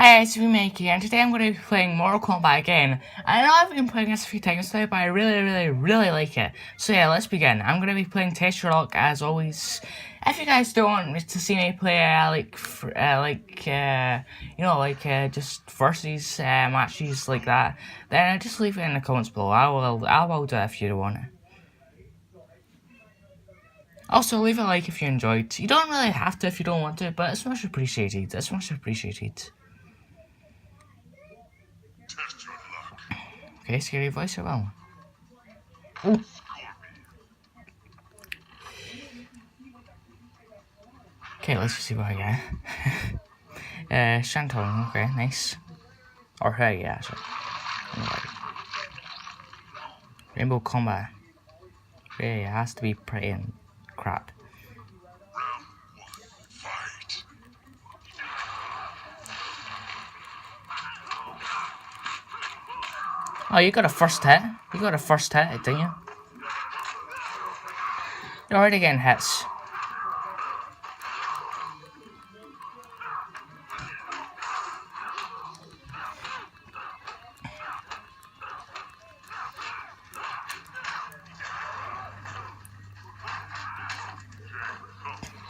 Hi, it's me, Mikey, and today I'm going to be playing Mortal Kombat again. I know I've been playing this a few times now, but I really like it. So yeah, let's begin. I'm going to be playing Test Your Luck as always. If you guys don't want me to see me play, just versus matches like that, then just leave it in the comments below. I will do it if you want it. Also, leave a like if you enjoyed. You don't really have to if you don't want to, but it's much appreciated. It's much appreciated. Okay, scary voice, well. Ooh. Okay, let's just see what I get. Shantung, okay, nice. Or her, yeah, so. Rainbow Combat. Okay, it has to be pretty and crap. Oh, you got a first hit? You got a first hit, didn't you? You're already getting hits.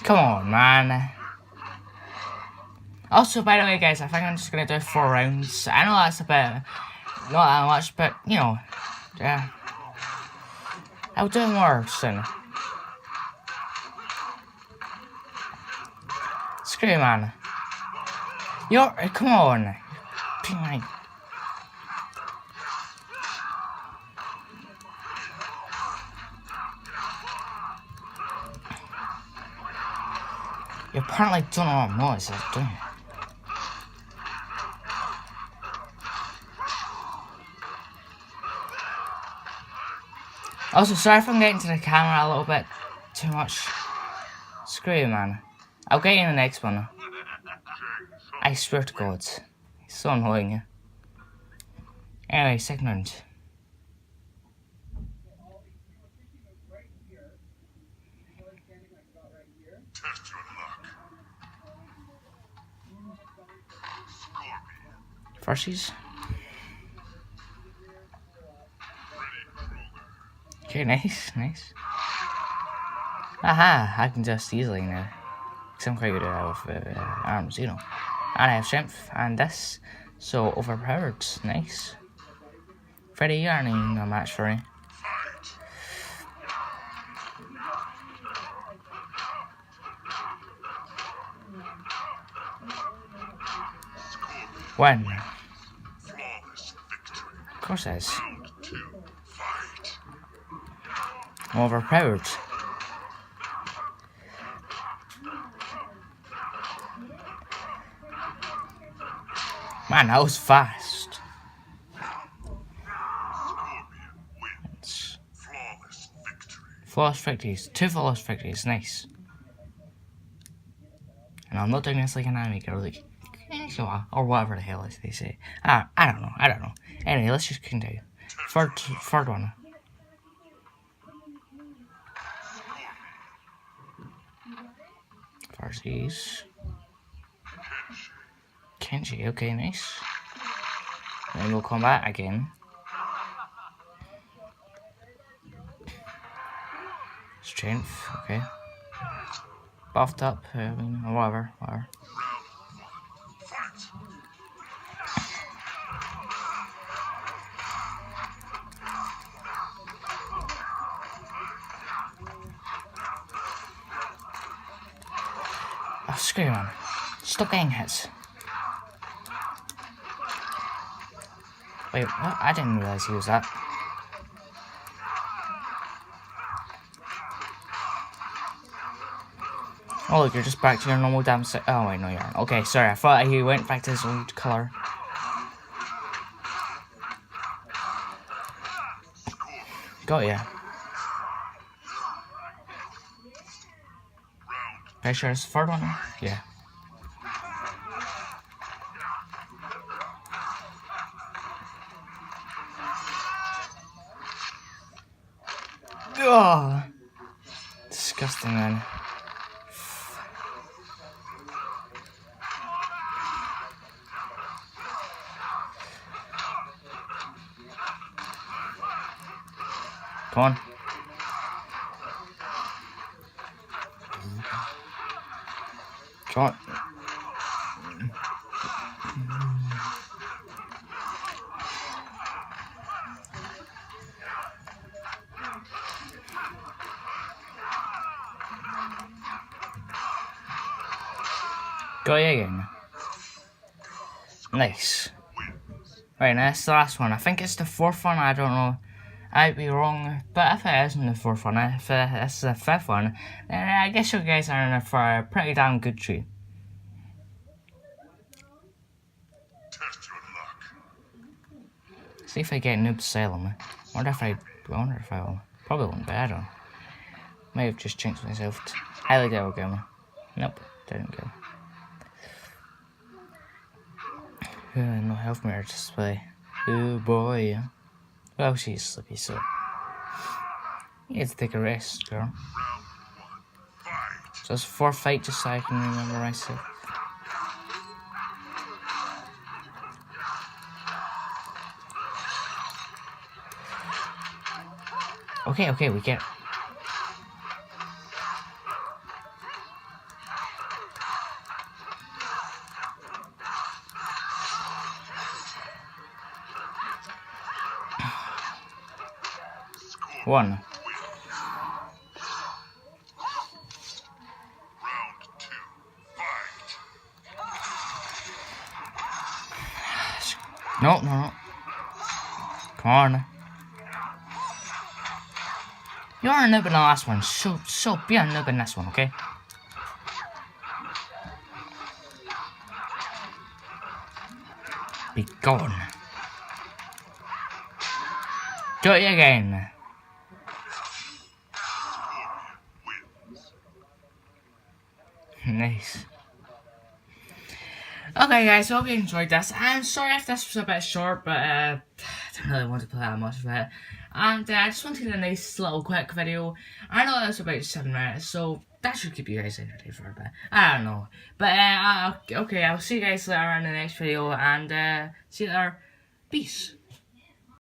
Come on, man. Also, by the way, guys, I think I'm just gonna do 4 rounds. I know that's a bit, not that much, but, you know, yeah. I'll do more soon. Screw you, man. Come on. You apparently don't know what noise is doing. Also, sorry if I'm getting to the camera a little bit too much. Screw you, man. I'll get you in the next one. I swear to God. It's so annoying. Anyway, second round. Firsties. Okay, nice. Aha, I can just easily now. Because I'm quite good at arms, you know. And I have strength and this. So overpowered. Nice. Freddy, you aren't even a match for me. When? Of course it is. I'm overpowered. Man, that was fast. Flawless victories. 2 flawless victories. Nice. And I'm not doing this like an anime girl, like, or whatever the hell they say. I don't know. Anyway, let's just continue. Third one. Farsies. Kenji, okay, nice. Then we'll combat again. Strength, okay. Buffed up, whatever. Oh, screw you, man. Stop getting hits. Wait, what? I didn't realize he was that. Oh, look, you're just back to your normal damn set. Oh, wait, no, you aren't. Okay, sorry, I thought he went back to his old colour. Got ya. Are you sure it's the third one? Yeah. Ugh. Disgusting, man. Come on. Come on. Go again. Nice. Right, now that's the last one. I think it's the fourth one, I don't know. I might be wrong, but if it isn't the fourth one, if this is the fifth one, then I guess you guys are in for a pretty damn good treat. Test your luck. See if I get Noob Asylum. Wonder if I will. Probably won't be, I don't know. Might have just jinxed myself. Highly doubt I'll get me. Nope, didn't get me. No health mirror display. Oh boy. Well, she's sleepy, so you need to take a rest, girl. Round 1. Fight. So it's 4 fight, just so I can remember myself. Okay, we get it. One. Round 2. Fight. No. Come on. You're a noob in the last one, so be a noob in this one, okay? Be gone. Do it again. Nice. Okay guys, hope you enjoyed this. I'm sorry if this was a bit short, but I didn't really want to play that much of it. And I just wanted a nice little quick video. I know it was about 7 minutes, so that should keep you guys entertained for a bit. I don't know. But okay, I'll see you guys later in the next video, and see you later. Peace.